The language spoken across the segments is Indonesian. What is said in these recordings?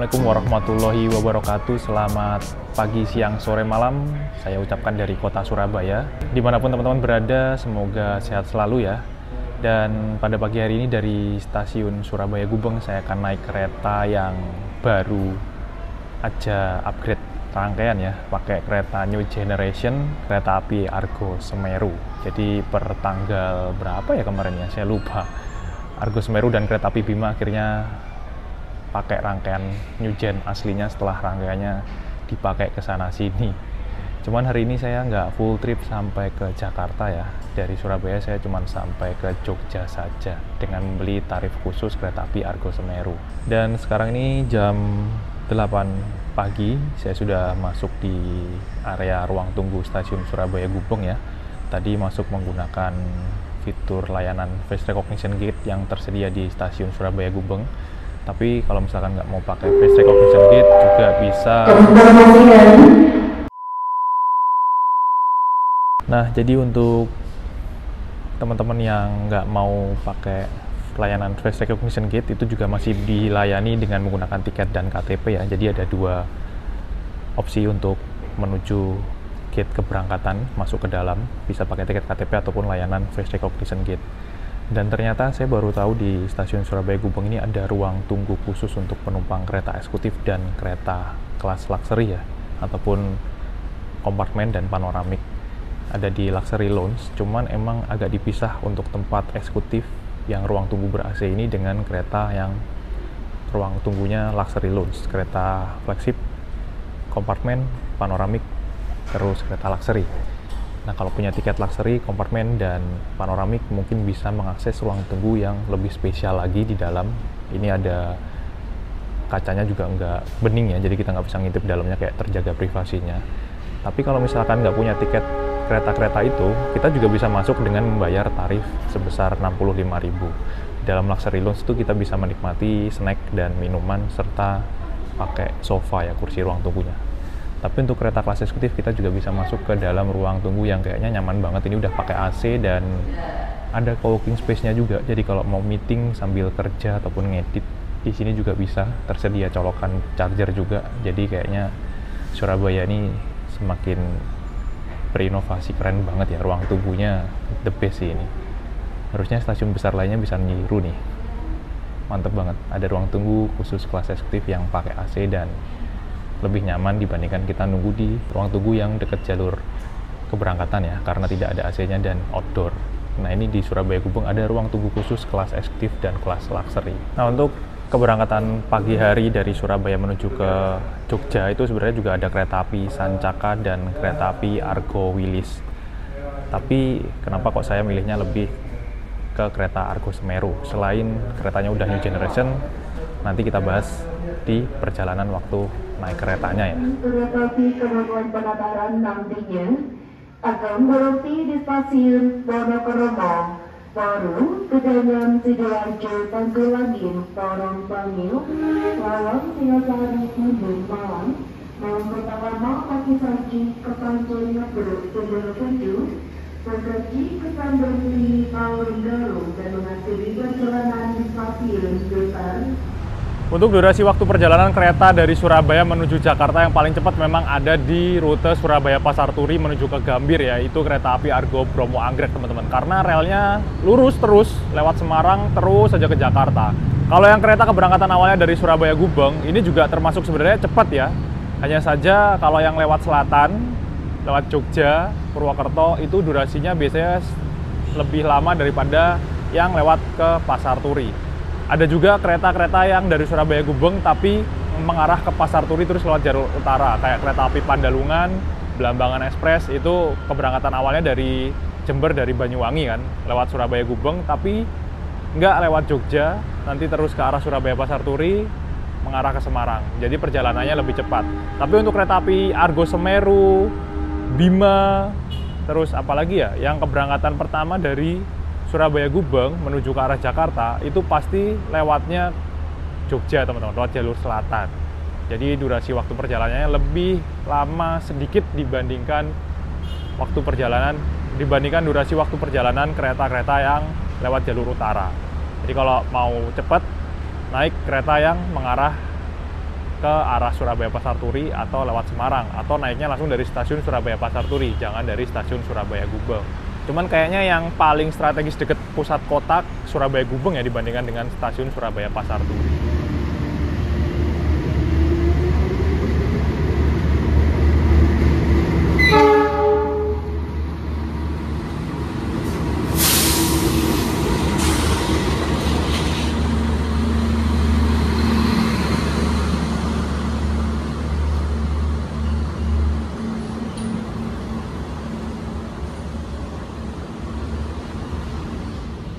Assalamualaikum warahmatullahi wabarakatuh. Selamat pagi, siang, sore, malam. Saya ucapkan dari kota Surabaya. Dimanapun teman-teman berada, semoga sehat selalu ya. Dan pada pagi hari ini dari stasiun Surabaya Gubeng, saya akan naik kereta yang baru aja upgrade rangkaian ya, pakai kereta New Generation, kereta api Argo Semeru. Jadi per tanggal berapa ya kemarin ya, saya lupa. Argo Semeru dan kereta api Bima akhirnya pakai rangkaian New Gen aslinya setelah rangkaiannya dipakai ke sana sini. Cuman hari ini saya nggak full trip sampai ke Jakarta ya. Dari Surabaya saya cuma sampai ke Jogja saja dengan membeli tarif khusus kereta api Argo Semeru. Dan sekarang ini jam 8 pagi, saya sudah masuk di area ruang tunggu stasiun Surabaya Gubeng ya. Tadi masuk menggunakan fitur layanan face recognition gate yang tersedia di stasiun Surabaya Gubeng. Tapi kalau misalkan nggak mau pakai face recognition gate juga bisa. Nah, jadi untuk teman-teman yang nggak mau pakai layanan face recognition gate itu juga masih dilayani dengan menggunakan tiket dan KTP ya. Jadi ada dua opsi untuk menuju gate keberangkatan masuk ke dalam, bisa pakai tiket KTP ataupun layanan face recognition gate. Dan ternyata saya baru tahu di stasiun Surabaya Gubeng ini ada ruang tunggu khusus untuk penumpang kereta eksekutif dan kereta kelas luxury ya, ataupun kompartemen dan panoramik. Ada di luxury lounge, cuman emang agak dipisah untuk tempat eksekutif yang ruang tunggu ber-AC ini dengan kereta yang ruang tunggunya luxury lounge, kereta flagship, kompartemen, panoramik, terus kereta luxury. Nah, kalau punya tiket luxury, kompartemen, dan panoramik mungkin bisa mengakses ruang tunggu yang lebih spesial lagi di dalam. Ini ada kacanya juga nggak bening ya, jadi kita nggak bisa ngintip dalamnya, kayak terjaga privasinya. Tapi kalau misalkan nggak punya tiket kereta-kereta itu, kita juga bisa masuk dengan membayar tarif sebesar 65.000. Di dalam luxury lounge itu kita bisa menikmati snack dan minuman serta pakai sofa ya, kursi ruang tunggunya. Tapi untuk kereta kelas eksekutif kita juga bisa masuk ke dalam ruang tunggu yang kayaknya nyaman banget. Ini udah pakai AC dan ada co-working space-nya juga. Jadi kalau mau meeting sambil kerja ataupun ngedit, di sini juga bisa. Tersedia colokan charger juga. Jadi kayaknya Surabaya ini semakin berinovasi, keren banget ya. Ruang tunggunya the best sih ini. Harusnya stasiun besar lainnya bisa niru nih. Mantep banget. Ada ruang tunggu khusus kelas eksekutif yang pakai AC dan lebih nyaman dibandingkan kita nunggu di ruang tunggu yang dekat jalur keberangkatan ya, karena tidak ada AC-nya dan outdoor. Nah, ini di Surabaya Gubeng ada ruang tunggu khusus kelas eksekutif dan kelas luxury. Nah, untuk keberangkatan pagi hari dari Surabaya menuju ke Jogja itu sebenarnya juga ada kereta api Sancaka dan kereta api Argo Wilis. Tapi kenapa kok saya milihnya lebih ke kereta Argo Semeru? Selain keretanya udah New Generation, nanti kita bahas di perjalanan waktu naik keretanya ya. Kereta api Kemajuan Penataran nantinya akan berhenti di stasiun Wonokromo, baru Gedangan, Sidoarjo, Tangkulangin, Porong Bangil, Lawang, Singasari, Bandung, Malang, Malang Pertama, Kaki Saji, Kepanjang Ngebruk, Pondorogodo, Pagaji, Kesambung, Pauling Garung, dan mengakhiri perjalanan di stasiun Besar. Untuk durasi waktu perjalanan kereta dari Surabaya menuju Jakarta yang paling cepat memang ada di rute Surabaya Pasar Turi menuju ke Gambir ya, itu kereta api Argo Bromo Anggrek teman-teman. Karena relnya lurus terus lewat Semarang terus saja ke Jakarta. Kalau yang kereta keberangkatan awalnya dari Surabaya Gubeng ini juga termasuk sebenarnya cepat ya. Hanya saja kalau yang lewat selatan, lewat Jogja, Purwokerto itu durasinya biasanya lebih lama daripada yang lewat ke Pasar Turi. Ada juga kereta-kereta yang dari Surabaya Gubeng tapi mengarah ke Pasar Turi terus lewat jalur utara, kayak kereta api Pandalungan, Belambangan Express, itu keberangkatan awalnya dari Jember, dari Banyuwangi kan, lewat Surabaya Gubeng tapi nggak lewat Jogja, nanti terus ke arah Surabaya Pasar Turi mengarah ke Semarang. Jadi perjalanannya lebih cepat. Tapi untuk kereta api Argo Semeru, Bima, terus apalagi ya, yang keberangkatan pertama dari Surabaya Gubeng menuju ke arah Jakarta itu pasti lewatnya Jogja teman-teman, lewat jalur selatan. Jadi durasi waktu perjalanannya lebih lama sedikit dibandingkan durasi waktu perjalanan kereta-kereta yang lewat jalur utara. Jadi kalau mau cepat naik kereta yang mengarah ke arah Surabaya Pasar Turi atau lewat Semarang, atau naiknya langsung dari stasiun Surabaya Pasar Turi, jangan dari stasiun Surabaya Gubeng. Cuman kayaknya yang paling strategis deket pusat kota Surabaya Gubeng ya dibandingkan dengan stasiun Surabaya Pasar Turi.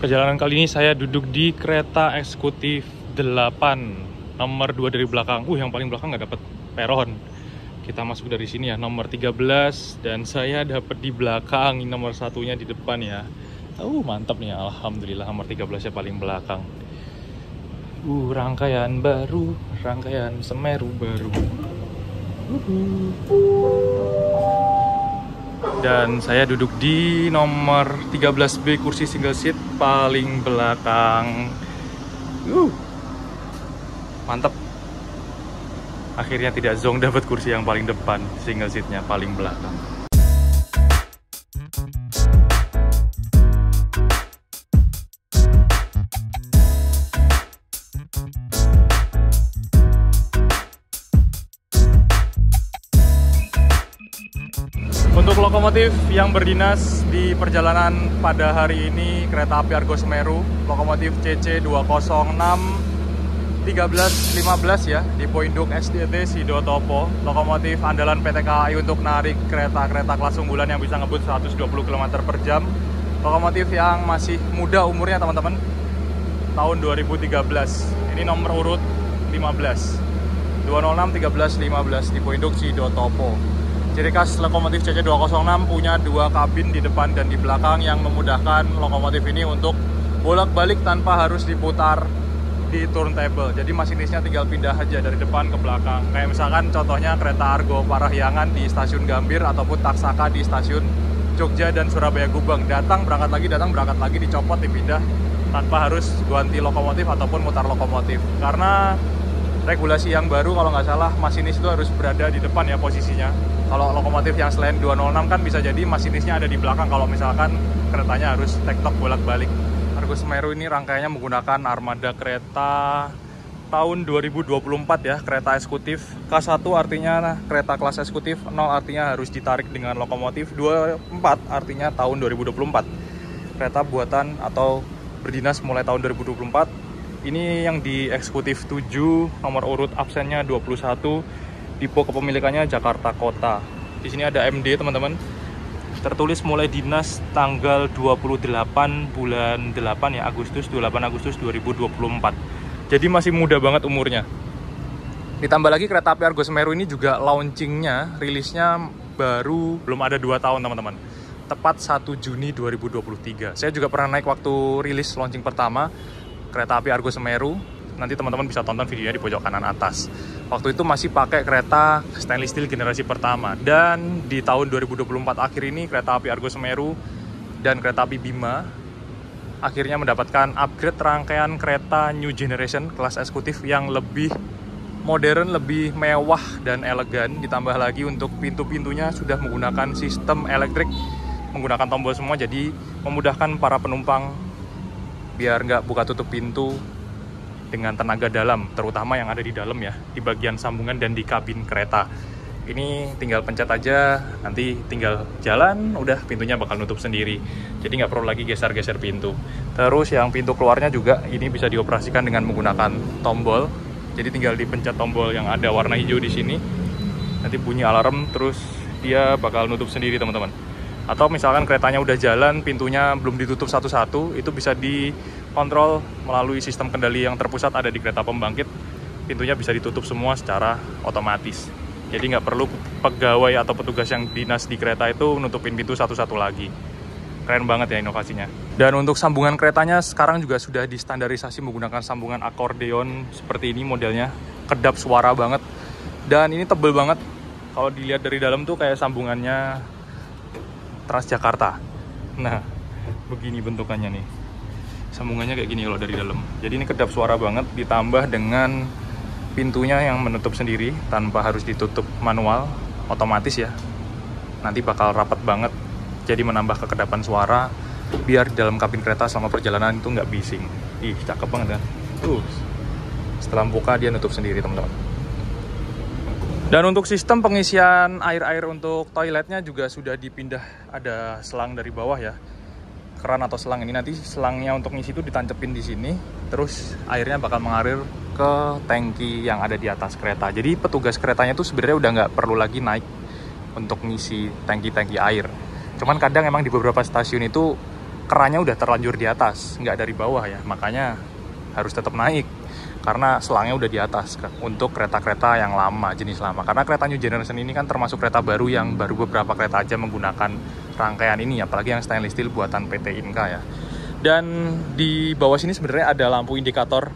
Perjalanan kali ini saya duduk di kereta eksekutif 8, nomor 2 dari belakang. Yang paling belakang nggak dapat peron. Kita masuk dari sini ya, nomor 13, dan saya dapat di belakang, nomor satunya di depan ya. Mantap nih, alhamdulillah nomor 13-nya paling belakang. Rangkaian baru, rangkaian Semeru baru. Dan saya duduk di nomor 13B, kursi single seat paling belakang. Mantap. Akhirnya tidak zonk, dapat kursi yang paling depan, single seatnya paling belakang. Untuk lokomotif yang berdinas di perjalanan pada hari ini, Kereta Api Argo Semeru, lokomotif CC 206 1315 ya, di Poinduk SDT Sidotopo, lokomotif andalan PT KAI untuk narik kereta-kereta kelas unggulan yang bisa ngebut 120 km per jam. Lokomotif yang masih muda umurnya teman-teman, tahun 2013. Ini nomor urut 15, 206 1315 di Poinduk Sidotopo. Ciri khas lokomotif CC 206 punya 2 kabin di depan dan di belakang yang memudahkan lokomotif ini untuk bolak-balik tanpa harus diputar di turntable. Jadi masinisnya tinggal pindah aja dari depan ke belakang. Kayak misalkan contohnya kereta Argo Parahyangan di stasiun Gambir ataupun Taksaka di stasiun Jogja dan Surabaya Gubeng. Datang berangkat lagi, dicopot, dipindah tanpa harus ganti lokomotif ataupun mutar lokomotif. Karena regulasi yang baru kalau nggak salah masinis itu harus berada di depan ya posisinya. Kalau lokomotif yang selain 206 kan bisa jadi masinisnya ada di belakang kalau misalkan keretanya harus tektok bolak-balik. Argo Semeru ini rangkaiannya menggunakan armada kereta tahun 2024 ya, kereta eksekutif. K1 artinya kereta kelas eksekutif, 0 artinya harus ditarik dengan lokomotif, 24 artinya tahun 2024. Kereta buatan atau berdinas mulai tahun 2024. Ini yang di eksekutif 7, nomor urut absennya 21. Tipe kepemilikannya Jakarta Kota. Di sini ada MD teman-teman. Tertulis mulai dinas tanggal 28 bulan 8 ya, 28 Agustus 2024. Jadi masih muda banget umurnya. Ditambah lagi kereta api Argo Semeru ini juga launchingnya, rilisnya baru belum ada 2 tahun teman-teman. Tepat 1 Juni 2023. Saya juga pernah naik waktu rilis launching pertama kereta api Argo Semeru. Nanti teman-teman bisa tonton videonya di pojok kanan atas. Waktu itu masih pakai kereta stainless steel generasi pertama. Dan di tahun 2024 akhir ini kereta api Argo Semeru dan kereta api Bima akhirnya mendapatkan upgrade rangkaian kereta new generation kelas eksekutif yang lebih modern, lebih mewah dan elegan. Ditambah lagi untuk pintu-pintunya sudah menggunakan sistem elektrik, menggunakan tombol semua, jadi memudahkan para penumpang biar nggak buka tutup pintu dengan tenaga dalam, terutama yang ada di dalam ya, di bagian sambungan dan di kabin kereta. Ini tinggal pencet aja, nanti tinggal jalan, udah pintunya bakal nutup sendiri. Jadi nggak perlu lagi geser-geser pintu. Terus yang pintu keluarnya juga ini bisa dioperasikan dengan menggunakan tombol. Jadi tinggal dipencet tombol yang ada warna hijau di sini. Nanti bunyi alarm, terus dia bakal nutup sendiri teman-teman. Atau misalkan keretanya udah jalan, pintunya belum ditutup satu-satu, itu bisa dikontrol melalui sistem kendali yang terpusat ada di kereta pembangkit. Pintunya bisa ditutup semua secara otomatis. Jadi nggak perlu pegawai atau petugas yang dinas di kereta itu nutupin pintu satu-satu lagi. Keren banget ya inovasinya. Dan untuk sambungan keretanya sekarang juga sudah distandarisasi menggunakan sambungan akordeon seperti ini modelnya. Kedap suara banget. Dan ini tebel banget. Kalau dilihat dari dalam tuh kayak sambungannya Transjakarta. Nah, begini bentukannya nih. Sambungannya kayak gini kalau dari dalam. Jadi ini kedap suara banget, ditambah dengan pintunya yang menutup sendiri tanpa harus ditutup manual, otomatis ya. Nanti bakal rapat banget, jadi menambah kekedapan suara biar di dalam kabin kereta selama perjalanan itu nggak bising. Ih, cakep banget kan? Setelah buka dia nutup sendiri, teman-teman. Dan untuk sistem pengisian air untuk toiletnya juga sudah dipindah, ada selang dari bawah ya. Keran atau selang ini, nanti selangnya untuk ngisi itu ditancepin di sini, terus airnya bakal mengalir ke tangki yang ada di atas kereta. Jadi petugas keretanya tuh sebenarnya udah nggak perlu lagi naik untuk ngisi tangki-tangki air. Cuman kadang emang di beberapa stasiun itu kerannya udah terlanjur di atas, nggak dari bawah ya, makanya harus tetap naik karena selangnya udah di atas untuk kereta-kereta yang lama, jenis lama. Karena kereta New Generation ini kan termasuk kereta baru yang baru beberapa kereta aja menggunakan rangkaian ini, apalagi yang stainless steel buatan PT Inka ya. Dan di bawah sini sebenarnya ada lampu indikator,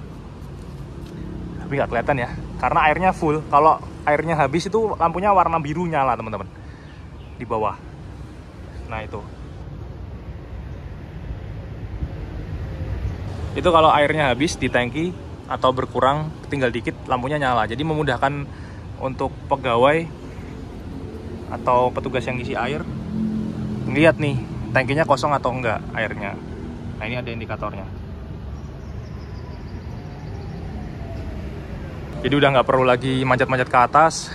tapi nggak kelihatan ya karena airnya full. Kalau airnya habis itu lampunya warna biru nyala, teman-teman, di bawah. Nah itu kalau airnya habis di tangki atau berkurang tinggal dikit, lampunya nyala. Jadi memudahkan untuk pegawai atau petugas yang ngisi air ngeliat nih tangkinya kosong atau enggak airnya. Nah ini ada indikatornya. Jadi udah nggak perlu lagi manjat-manjat ke atas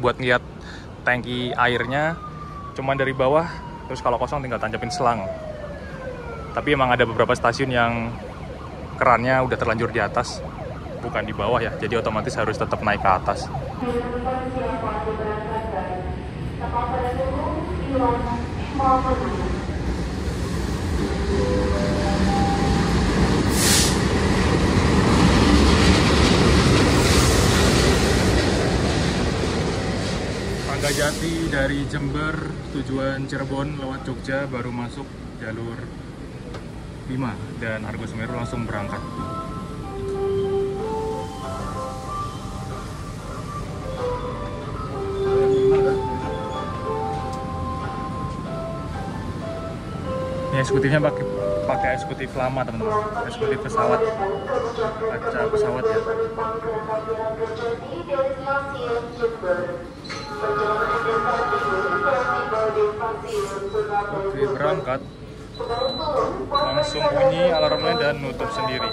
buat ngeliat tangki airnya, cuman dari bawah, terus kalau kosong tinggal tancapin selang. Tapi emang ada beberapa stasiun yang kerannya udah terlanjur di atas, bukan di bawah ya, jadi otomatis harus tetap naik ke atas. Manggajati dari Jember tujuan Cirebon lewat Jogja baru masuk jalur 5 dan Argo Semeru langsung berangkat. Ini eksekutifnya pakai eksekutif lama, teman-teman, eksekutif pesawat, kaca pesawat ya. Oke, berangkat. Langsung bunyi alarmnya dan nutup sendiri.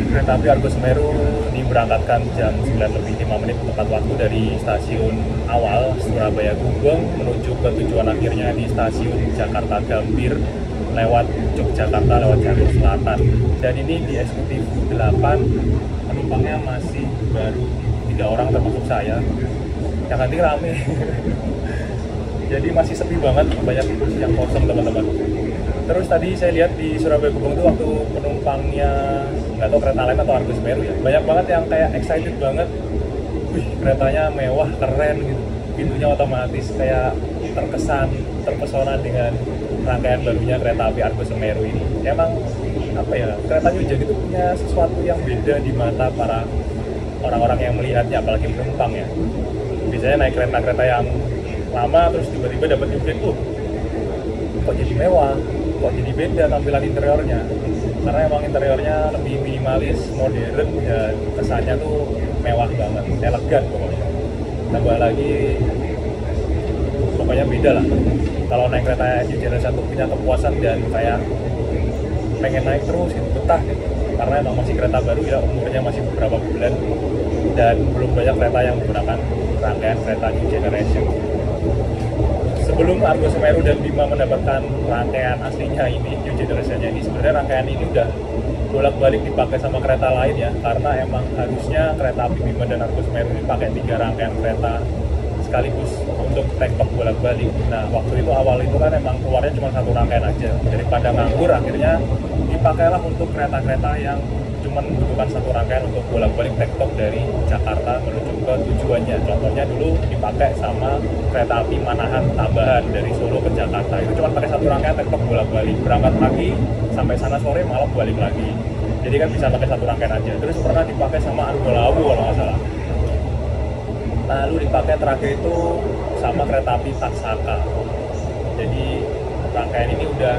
Kereta api Argo Semeru diberangkatkan jam 9:05 tepat waktu dari stasiun awal Surabaya Gubeng menuju ke tujuan akhirnya di stasiun Jakarta Gambir lewat Yogyakarta lewat jalur selatan. Dan ini di eksekutif 8 penumpangnya masih baru 3 orang termasuk saya. Yang nanti rame. Jadi masih sepi banget, banyak yang kosong, teman-teman. Terus tadi saya lihat di Surabaya Gubeng itu waktu penumpangnya, nggak tahu kereta lain atau Argo Semeru ya, banyak banget yang kayak excited banget. Wih, keretanya mewah, keren gitu. Pintunya otomatis, kayak terkesan, terpesona dengan rangkaian barunya kereta api Argo Semeru ini. Emang apa ya, kereta New Gen itu punya sesuatu yang beda di mata para orang-orang yang melihatnya, apalagi penumpang ya. Biasanya naik kereta-kereta yang lama terus tiba-tiba dapat New Gen, kok jadi mewah, kok jadi beda tampilan interiornya. Karena emang interiornya lebih minimalis, modern, dan kesannya tuh mewah banget, elegan pokoknya. Tambah lagi, pokoknya beda lah. Kalau naik kereta New Generation 1 punya kepuasan dan kayak pengen naik terus gitu, betah gitu. Karena emang masih kereta baru ya, umurnya masih beberapa bulan dan belum banyak kereta yang menggunakan rangkaian kereta New Generation. sebelum Argo Semeru dan Bima mendapatkan rangkaian aslinya ini, new generation-nya ini, sebenarnya rangkaian ini udah bolak-balik dipakai sama kereta lain ya, karena emang harusnya kereta api Bima dan Argo Semeru ini pakai 3 rangkaian kereta sekaligus untuk tektok bolak-balik. Nah, waktu itu awal itu kan emang keluarnya cuma 1 rangkaian aja. Daripada nganggur, akhirnya dipakailah untuk kereta-kereta yang cuma membutuhkan 1 rangkaian untuk bolak-balik tektok dari Jakarta menuju ke tujuannya. Contohnya dulu dipakai sama kereta api Manahan tambahan dari Solo ke Jakarta. Itu cuma pakai 1 rangkaian tektok bolak-balik. Berangkat pagi sampai sana sore, malam balik lagi. Jadi kan bisa pakai 1 rangkaian aja. Terus pernah dipakai sama Argo Lawu kalau nggak salah. Lalu dipakai terakhir itu sama kereta api Taksaka. Jadi rangkaian ini udah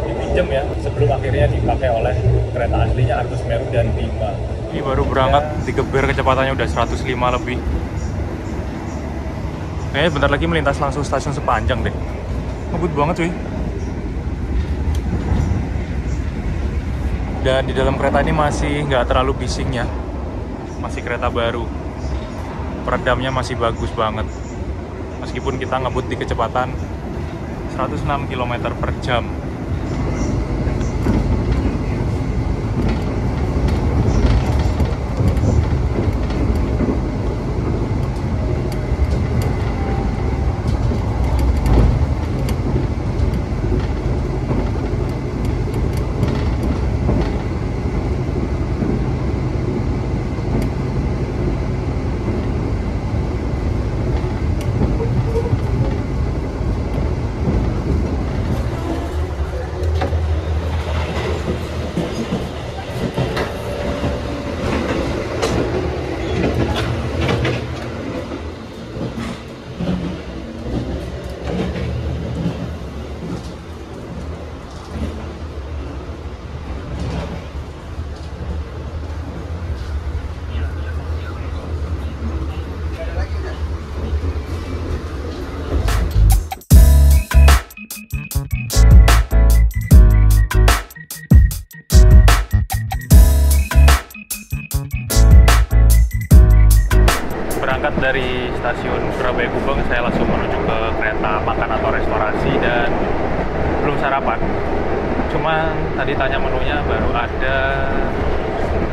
dipinjem ya sebelum akhirnya dipakai oleh kereta aslinya Argo Semeru dan Bima. Ini baru berangkat digeber, kecepatannya udah 105 lebih. Kayaknya bentar lagi melintas langsung stasiun Sepanjang deh. Ngebut banget cuy. Dan di dalam kereta ini masih nggak terlalu bising ya. Masih kereta baru. Peredamnya masih bagus banget. Meskipun kita ngebut di kecepatan 106 km per jam. Berangkat dari stasiun Surabaya Gubeng, saya langsung menuju ke kereta makan atau restorasi dan belum sarapan. Cuman tadi tanya menunya baru ada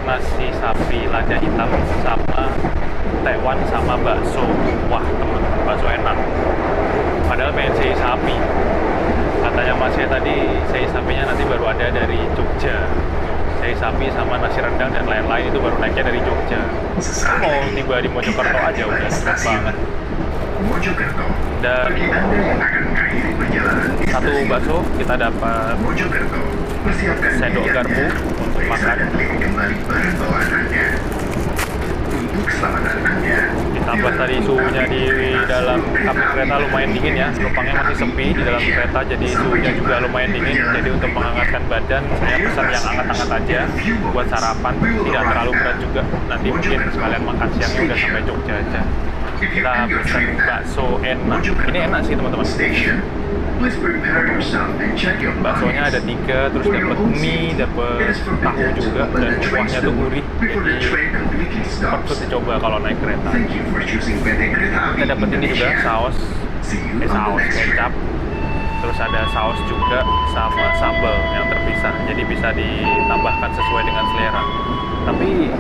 nasi sapi lada hitam sama tekwan sama bakso. Wah teman-teman, bakso enak. Padahal pengen sei sapi. Katanya masnya tadi sei sapinya nanti baru ada dari Jogja. Sei sapi sama nasi rendang dan lain-lain itu baru naiknya dari Jogja. Mau tiba di Mojokerto aja udah cepet banget. Dan satu bakso kita dapat sendok garpu untuk makan. Ditambah tadi suhunya di dalam kabin kereta lumayan dingin ya, penumpangnya masih sepi di dalam kereta, jadi suhunya juga lumayan dingin. Jadi untuk menghangatkan badan, saya pesan yang hangat-hangat aja buat sarapan, tidak terlalu berat juga. Nanti mungkin sekalian makan siangnya udah sampai Jogja aja. Kita pesan bakso enak. Ini enak sih teman-teman. Baksonya ada 3, terus dapat mie, dapat tahu juga, dan kuahnya tuh gurih. Jadi patut dicoba kalau naik kereta. Kita dapat ini juga saus kecap, terus ada saus juga sama sambal yang terpisah. Jadi bisa ditambahkan sesuai dengan selera. Tapi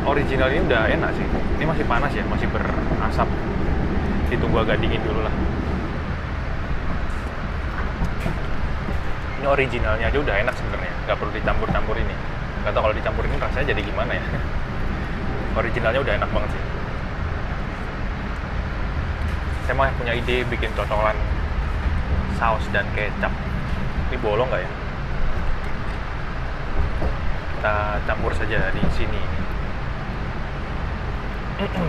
original ini udah enak sih. Ini masih panas ya, masih berasap. Ditunggu agak dingin dulu lah. Ini originalnya aja udah enak sebenarnya, nggak perlu dicampur-campur ini. Nggak tahu kalau dicampur ini rasanya jadi gimana ya. Originalnya udah enak banget sih. Saya mah punya ide bikin cocolan saus dan kecap. Ini bolong nggak ya? Kita campur saja di sini.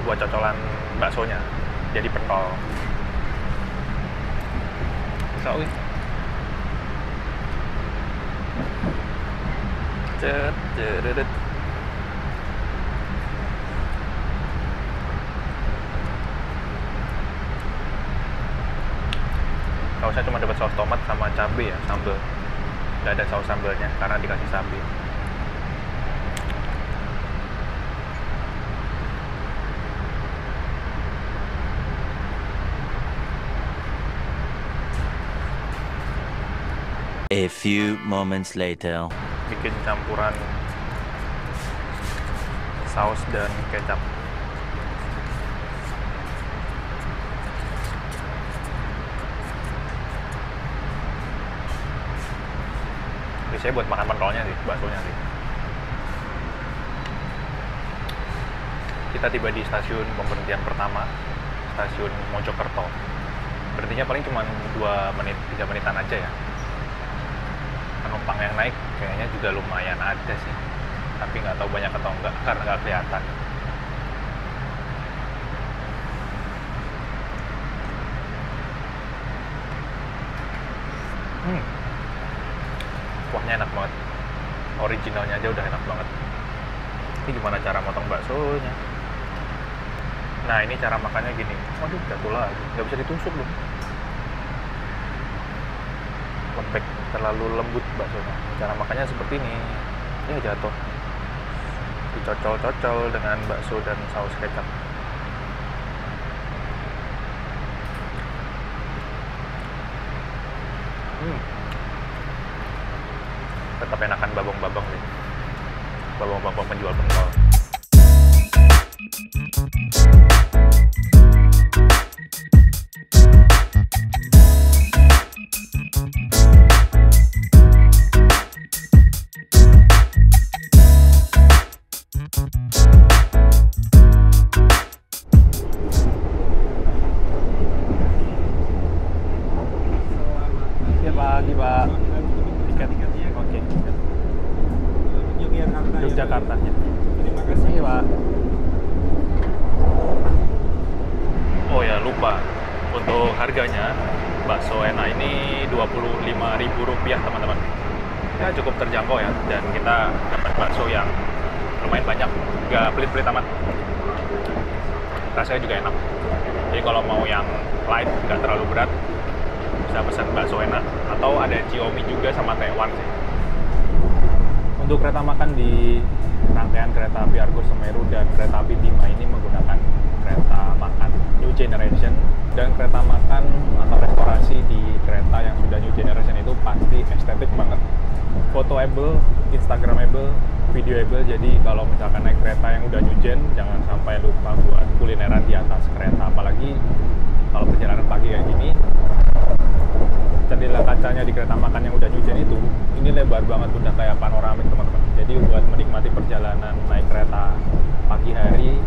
Buat cocolan baksonya. Jadi pentol. Sawi. Cet. Sausnya cuma dapat saus tomat sama cabai ya, sambal. Nggak ada saus sambalnya karena dikasih sapi. A few moments later. Bikin campuran saus dan kecap. Biasanya buat makan pentolnya sih, baksonya sih. Kita tiba di stasiun pemberhentian pertama, stasiun Mojokerto. Berarti paling cuma 2 menit, 3 menitan aja ya. Penumpang yang naik kayaknya juga lumayan ada sih. Tapi nggak tahu banyak atau enggak, karena nggak kelihatan. Kuahnya enak banget. Originalnya aja udah enak banget. Ini gimana cara motong baksonya? Nah, ini cara makannya gini. Waduh, jatuh lagi. Nggak bisa ditusuk loh. Lembek, terlalu lembut baksonya. Cara makannya seperti ini. Ini jatuh. Dicocol-cocol dengan bakso dan saus kecap. Tetap enakan babong-babong nih. Babong-babong penjual pentol. Ya pagi Pak. Tiket. Oke. Yogyakarta. Terima kasih. Iya Pak. Oh ya lupa. Untuk harganya bakso enak ini Rp25.000 teman-teman. Ya cukup terjangkau ya, dan kita dapat bakso yang lumayan banyak, nggak pelit-pelit amat. Rasanya juga enak. Jadi kalau mau yang light, nggak terlalu berat, bisa pesan bakso enak, atau ada Ciomi juga sama Taiwan sih. Untuk kereta makan di rangkaian kereta api Argo Semeru dan kereta api Bima ini menggunakan kereta makan New Generation, dan kereta makan atau restorasi di kereta yang sudah New Generation itu pasti estetik banget, photoable, instagramable, videoable. Jadi kalau misalkan naik kereta yang udah New Gen, jangan sampai lupa buat kulineran di atas kereta, apalagi kalau perjalanan pagi kayak gini. Jendela kacanya di kereta makan yang udah New Gen itu, ini lebar banget, udah kayak panoramik teman-teman. Jadi buat menikmati perjalanan naik kereta pagi hari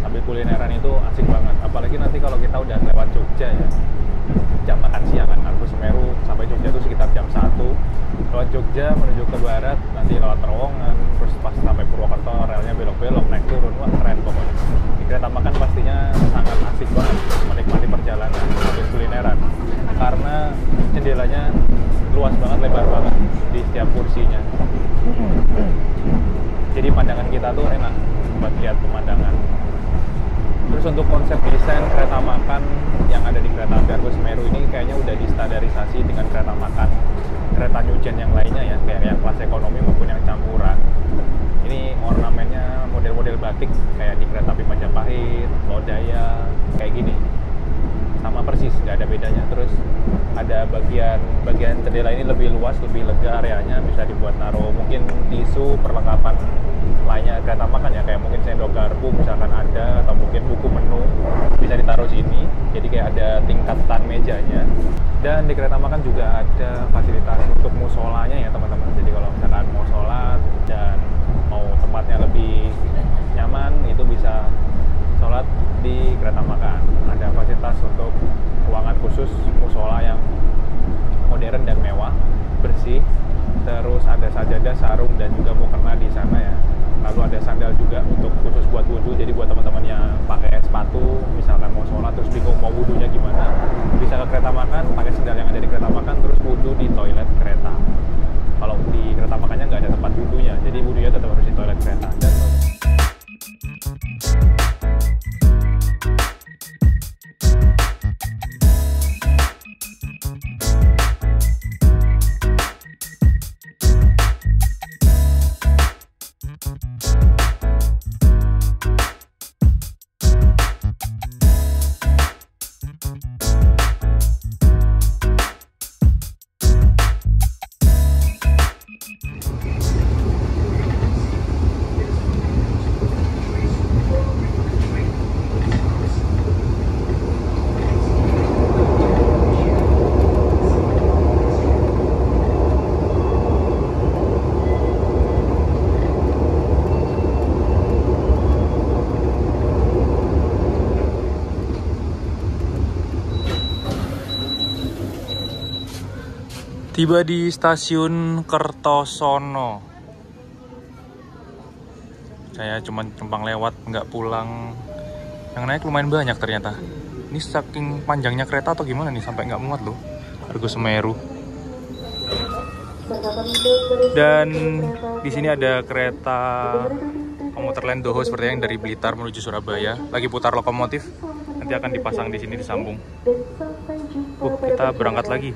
sambil kulineran itu asik banget. Apalagi nanti kalau kita udah lewat Jogja ya, jam makan siang kan, Argo Semeru sampai Jogja itu sekitar jam 1. Lewat Jogja menuju ke barat, nanti lewat Terowongan, terus pas sampai Purwokerto relnya belok-belok, naik turun, wah keren pokoknya. Di kereta makan pastinya sangat asik banget menikmati perjalanan sambil kulineran, karena jendelanya luas banget, lebar banget di setiap kursinya. Jadi pandangan kita tuh enak buat lihat pemandangan. Terus untuk konsep desain kereta makan yang ada di kereta api Argo Semeru ini kayaknya udah distandarisasi dengan kereta makan kereta New Gen yang lainnya ya, kayak yang kelas ekonomi maupun yang campuran. Ini ornamennya model-model batik kayak di kereta api Majapahit, Lodaya, kayak gini. Sama persis, nggak ada bedanya. Terus ada bagian jendela ini lebih luas, lebih lega areanya, bisa dibuat naruh mungkin tisu, perlengkapan lainnya kereta makan ya, kayak mungkin sendok garpu misalkan ada, atau mungkin buku menu bisa ditaruh sini. Jadi kayak ada tingkatan mejanya. Dan di kereta makan juga ada fasilitas untuk musolanya ya teman-teman. Jadi kalau misalkan mau sholat dan mau tempatnya lebih nyaman, itu bisa sholat di kereta makan. Ada fasilitas untuk ruangan khusus musola yang modern dan mewah, bersih. Terus ada sajadah, sarung, dan juga mukena di sana ya. Lalu ada sandal juga untuk khusus buat wudhu. Jadi buat teman-teman yang pakai sepatu, misalkan mau sholat terus bingung mau wudhunya gimana, bisa ke kereta makan, pakai sandal yang ada di kereta makan, terus wudhu di toilet kereta. Kalau di kereta makannya nggak ada tempat wudhunya, jadi wudhunya tetap harus di toilet kereta. Dan Tiba di stasiun Kertosono. Saya cuma numpang lewat, nggak pulang. Yang naik lumayan banyak ternyata. Ini saking panjangnya kereta atau gimana nih, sampai nggak muat loh. Argo Semeru. Dan di sini ada kereta komuter lain Doho seperti yang dari Blitar menuju Surabaya. Lagi putar lokomotif. Nanti akan dipasang di sini, disambung. Kita berangkat lagi.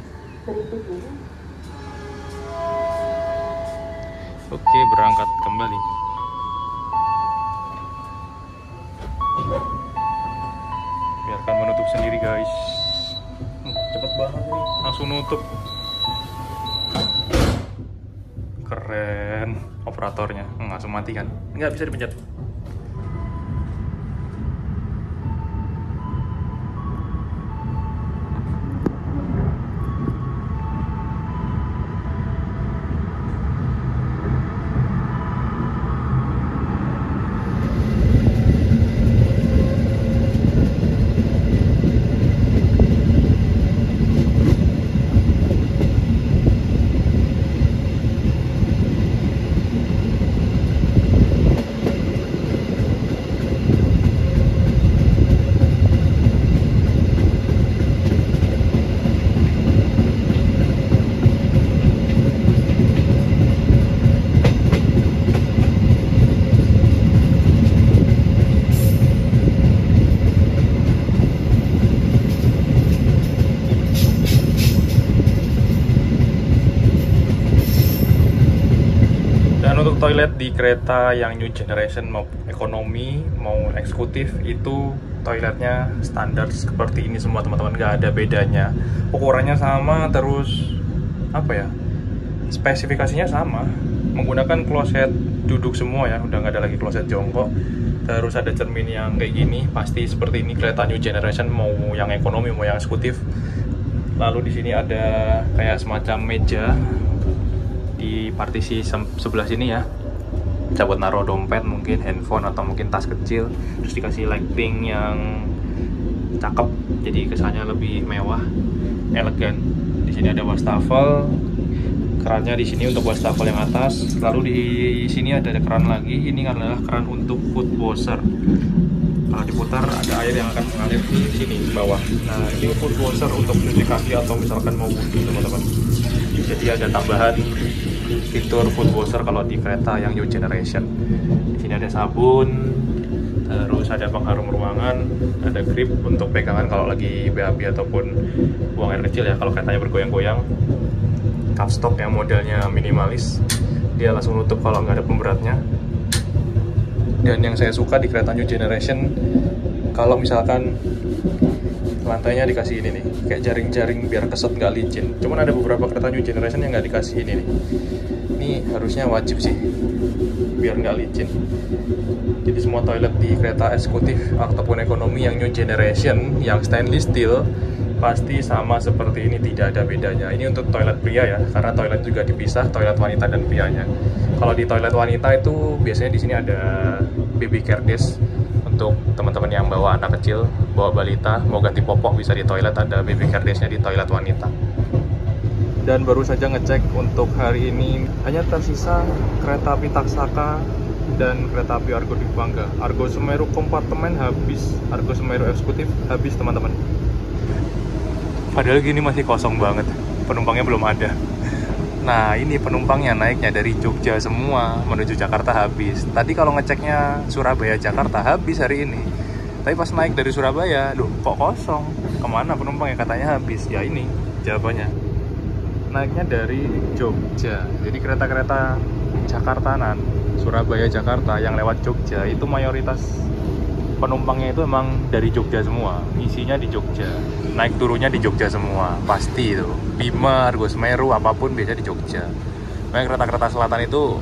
Oke, berangkat kembali. Biarkan menutup sendiri, guys. Cepet banget nih, langsung nutup. Keren operatornya, langsung mati kan? Nggak bisa dipencet. Toilet di kereta yang new generation mau ekonomi mau eksekutif itu toiletnya standar seperti ini semua teman-teman, nggak ada bedanya, ukurannya sama, terus apa ya, spesifikasinya sama, menggunakan kloset duduk semua ya, udah nggak ada lagi kloset jongkok, terus ada cermin yang kayak gini, pasti seperti ini kereta new generation mau yang ekonomi mau yang eksekutif. Lalu di sini ada kayak semacam meja di partisi sebelah sini ya, bisa buat naruh dompet, mungkin handphone atau mungkin tas kecil. Terus dikasih lighting yang cakep, jadi kesannya lebih mewah, elegan. Di sini ada wastafel, kerannya di sini untuk wastafel yang atas. Lalu di sini ada keran lagi, ini adalah keran untuk food washer. Kalau diputar ada air yang akan mengalir di sini di bawah. Nah, ini food washer untuk cuci kaki atau misalkan mau wudhu teman-teman. Jadi ada tambahan fitur food washer kalau di kereta yang new generation. Di sini ada sabun, terus ada pengharum ruangan, ada grip untuk pegangan kalau lagi BAB ataupun buang air kecil ya, kalau keretanya bergoyang-goyang. Cup stop yang modelnya minimalis, dia langsung nutup kalau nggak ada pemberatnya. Dan yang saya suka di kereta new generation, kalau misalkan lantainya dikasih ini nih, kayak jaring-jaring biar keset nggak licin. Cuman ada beberapa kereta new generation yang nggak dikasih ini nih. Ini harusnya wajib sih, biar nggak licin. Jadi semua toilet di kereta eksekutif ataupun ekonomi yang new generation, yang stainless steel, pasti sama seperti ini, tidak ada bedanya. Ini untuk toilet pria ya, karena toilet juga dipisah, toilet wanita dan prianya. Kalau di toilet wanita itu biasanya di sini ada baby care desk untuk teman-teman yang bawa anak kecil, bawa balita, mau ganti popok bisa di toilet, ada baby care desk-nya di toilet wanita. Dan baru saja ngecek untuk hari ini hanya tersisa kereta api Taksaka dan kereta api Argo Dwi Bangga. Argo Semeru kompartemen habis, Argo Semeru eksekutif habis teman-teman. Padahal gini masih kosong banget, penumpangnya belum ada. Nah ini penumpangnya naiknya dari Jogja semua menuju Jakarta habis. Tadi kalau ngeceknya Surabaya Jakarta habis hari ini, tapi pas naik dari Surabaya, loh kok kosong? Kemana penumpangnya? Katanya habis. Ya ini jawabannya, naiknya dari Jogja. Jadi kereta-kereta Jakartanan, Surabaya Jakarta yang lewat Jogja itu mayoritas penumpangnya itu emang dari Jogja semua, isinya di Jogja, naik turunnya di Jogja semua, pasti itu. Bima, Argo Semeru, apapun biasa di Jogja. Makanya kereta-kereta selatan itu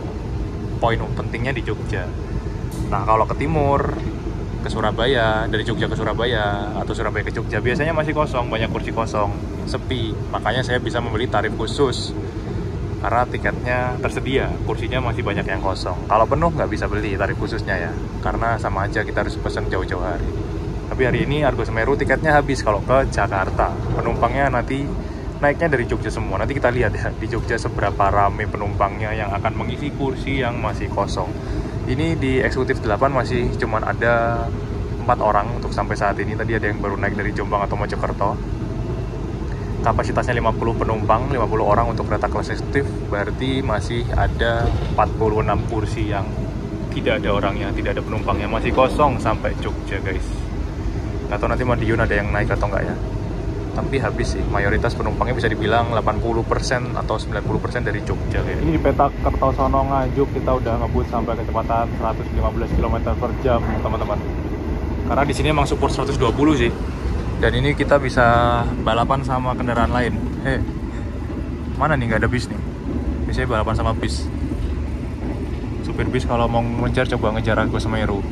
poin pentingnya di Jogja. Nah kalau ke timur, ke Surabaya, dari Jogja ke Surabaya atau Surabaya ke Jogja biasanya masih kosong, banyak kursi kosong, sepi. Makanya saya bisa membeli tarif khusus karena tiketnya tersedia, kursinya masih banyak yang kosong. Kalau penuh nggak bisa beli tarif khususnya ya, karena sama aja kita harus pesan jauh-jauh hari. Tapi hari ini Argo Semeru tiketnya habis kalau ke Jakarta. Penumpangnya nanti naiknya dari Jogja semua. Nanti kita lihat ya di Jogja seberapa rame penumpangnya yang akan mengisi kursi yang masih kosong. Ini di eksekutif 8 masih cuman ada 4 orang untuk sampai saat ini. Tadi ada yang baru naik dari Jombang atau Mojokerto. Kapasitasnya 50 penumpang, 50 orang untuk kereta kelas eksekutif. Berarti masih ada 46 kursi yang tidak ada orangnya, tidak ada penumpangnya, masih kosong sampai Jogja guys. Nggak tahu nanti Madiun ada yang naik atau enggak ya. Tapi habis sih, mayoritas penumpangnya bisa dibilang 80% atau 90% dari Jogja kayak. Ini di peta Kertosono Nganjuk kita udah ngebut sampai kecepatan 115 km per jam teman-teman. Karena di sini emang support 120 sih. Dan ini kita bisa balapan sama kendaraan lain. Mana nih nggak ada bis nih? Biasanya balapan sama bis. Supir bis kalau mau ngejar coba ngejar Argo Semeru.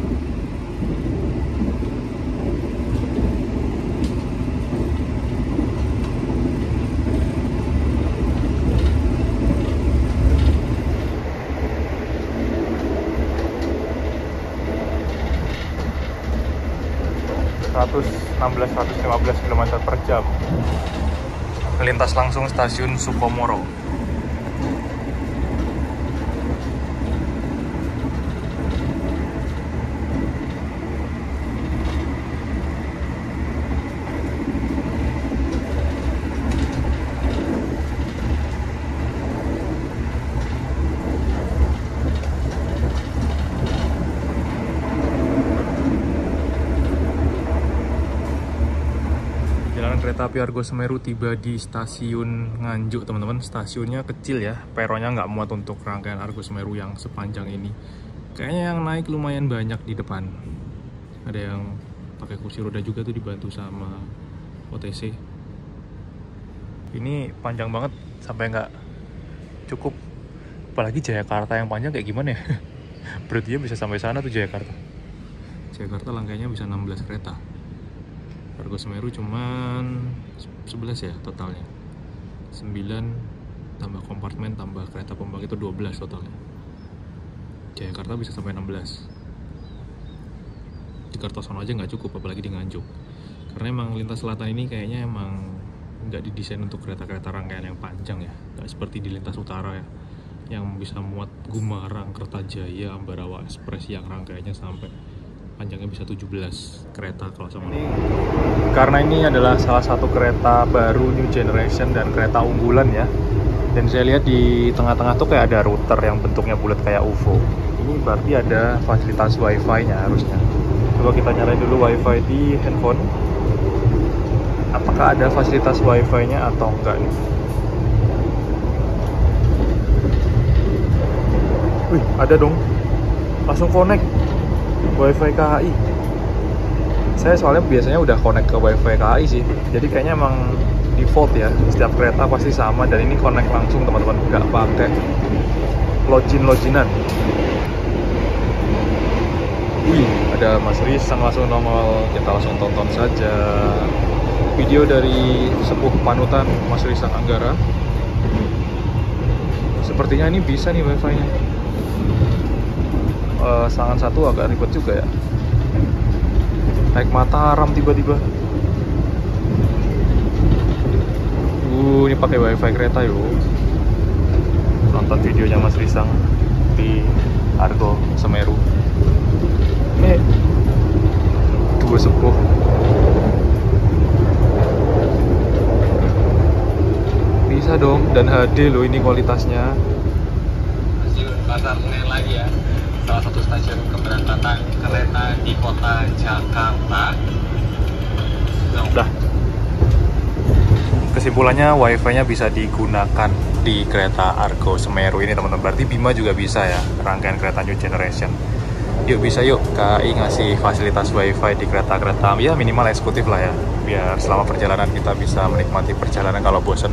(116 - 115 km per jam). Melintas langsung stasiun Sukomoro. Kereta api Argo Semeru tiba di stasiun Nganjuk teman-teman. Stasiunnya kecil ya, peronnya nggak muat untuk rangkaian Argo Semeru yang sepanjang ini. Kayaknya yang naik lumayan banyak di depan. Ada yang pakai kursi roda juga tuh, dibantu sama OTC. Ini panjang banget sampai nggak cukup. Apalagi Jakarta yang panjang kayak gimana ya? Berarti dia bisa sampai sana tuh Jakarta. Jakarta langkahnya bisa 16 kereta. Argo Semeru cuman 11 ya totalnya. 9 tambah kompartemen tambah kereta pembang itu 12 totalnya. Jakarta bisa sampai 16. Di Kertosono aja nggak cukup, apalagi di Nganjuk. Karena emang lintas selatan ini kayaknya emang nggak didesain untuk kereta-kereta rangkaian yang panjang ya. Nggak seperti di lintas utara ya, yang bisa muat Gumarang, Kertajaya, Ambarawa Express yang rangkaiannya sampai panjangnya bisa 17 kereta kalau sama ini. Karena ini adalah salah satu kereta baru new generation dan kereta unggulan ya. Dan saya lihat di tengah-tengah tuh kayak ada router yang bentuknya bulat kayak UFO. Ini berarti ada fasilitas wifi-nya harusnya. Coba kita nyalain dulu wifi di handphone. Apakah ada fasilitas wifi-nya atau enggak nih? Wih, ada dong. Langsung connect. Wifi KAI. Saya soalnya biasanya udah connect ke Wifi KAI sih. Jadi kayaknya emang default ya. Setiap kereta pasti sama dan ini connect langsung teman-teman, nggak pakai login-loginan. Wih, ada Mas Risang langsung nongol. Kita langsung tonton saja video dari sepuh panutan Mas Risang Anggara. Sepertinya ini bisa nih wifi-nya. Sangan satu agak ribet juga ya. Naik Mataram tiba-tiba. Ini pakai wifi kereta yuk. Nonton videonya Mas Risang di Argo Semeru. Ini dua sepuh. Bisa dong, dan HD loh ini kualitasnya. Stasiun Pasar Senen lagi ya. Salah satu stasiun keberangkatan kereta di kota Jakarta. Udah. Kesimpulannya wifi-nya bisa digunakan di kereta Argo Semeru ini teman-teman. Berarti Bima juga bisa ya, rangkaian kereta new generation. Yuk bisa yuk, KAI ngasih fasilitas wifi di kereta-kereta ya minimal eksekutif lah ya. Biar selama perjalanan kita bisa menikmati perjalanan kalau bosen.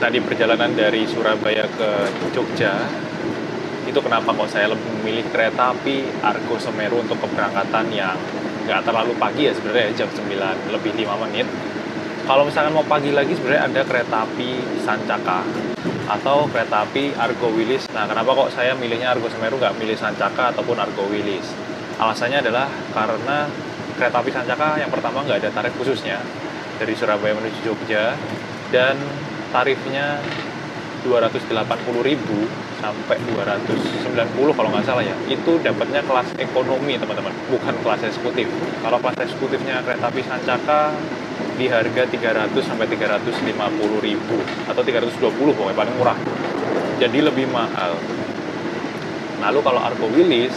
Tadi perjalanan dari Surabaya ke Jogja, itu kenapa kok saya lebih memilih kereta api Argo Semeru untuk keberangkatan yang nggak terlalu pagi ya sebenarnya, jam 9 lebih 5 menit. Kalau misalkan mau pagi lagi sebenarnya ada kereta api Sancaka atau kereta api Argo Wilis. Nah kenapa kok saya milihnya Argo Semeru nggak milih Sancaka ataupun Argo Wilis? Alasannya adalah karena kereta api Sancaka yang pertama nggak ada tarif khususnya dari Surabaya menuju Jogja. dan tarifnya 280.000 sampai 290 kalau nggak salah ya. Itu dapatnya kelas ekonomi teman-teman, bukan kelas eksekutif. Kalau kelas eksekutifnya kereta api Sancaka di harga 300 sampai 350.000 atau 320 pokoknya paling murah. Jadi lebih mahal. Lalu kalau Argo Wilis,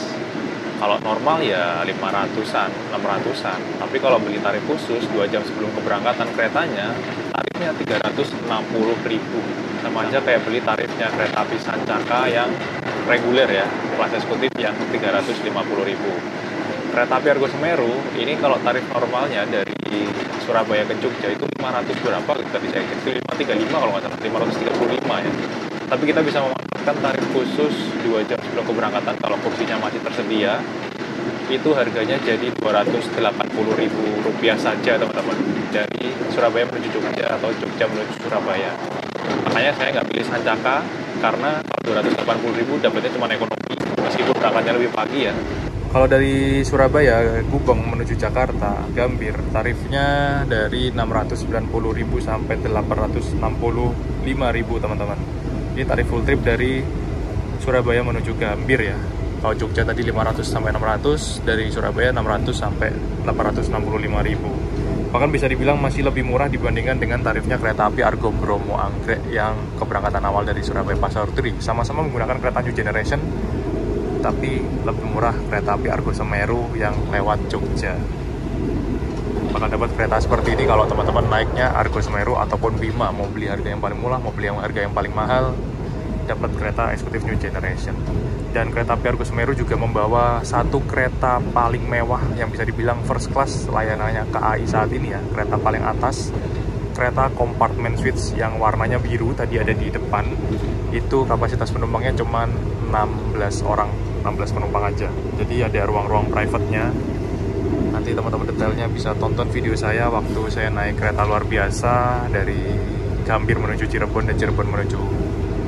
kalau normal ya 500-an, 600-an. Tapi kalau beli tarif khusus 2 jam sebelum keberangkatan keretanya, tarifnya 360.000. Sama aja kayak beli tarifnya kereta api Sancaka yang reguler ya, kelas eksekutif yang 350.000. Kereta api Argo Semeru, ini kalau tarif normalnya dari Surabaya ke Jogja itu 500 berapa tadi saya kira, 535 kalau nggak salah, 535 ya. Tapi kita bisa memanfaatkan tarif khusus 2 jam sebelum keberangkatan kalau kursinya masih tersedia. Itu harganya jadi Rp280.000 saja teman-teman, dari Surabaya menuju Jogja atau Jogja menuju Surabaya. Makanya saya nggak pilih Sancaka, karena 280.000 dapatnya cuma ekonomi, meskipun berangkatnya lebih pagi ya. Kalau dari Surabaya, Gubeng menuju Jakarta, Gambir, tarifnya dari 690.000 sampai 865.000 teman-teman. Ini tarif full trip dari Surabaya menuju Gambir ya. Kalau Jogja tadi 500 sampai 600, dari Surabaya 600 sampai 865.000. Bahkan bisa dibilang masih lebih murah dibandingkan dengan tarifnya kereta api Argo Bromo Anggrek yang keberangkatan awal dari Surabaya Pasar Turi. Sama-sama menggunakan kereta New Generation, tapi lebih murah kereta api Argo Semeru yang lewat Jogja. Bakal dapat kereta seperti ini kalau teman-teman naiknya Argo Semeru ataupun Bima, mau beli harga yang paling murah, mau beli harga yang paling mahal, dapat kereta eksekutif New Generation. Dan kereta api Argo Semeru juga membawa satu kereta paling mewah yang bisa dibilang first class layanannya KAI saat ini ya, kereta paling atas, kereta compartment suites yang warnanya biru tadi ada di depan. Itu kapasitas penumpangnya cuma 16 orang, 16 penumpang aja. Jadi ada ruang-ruang private-nya. Nanti teman-teman detailnya bisa tonton video saya waktu saya naik kereta luar biasa dari Gambir menuju Cirebon dan Cirebon menuju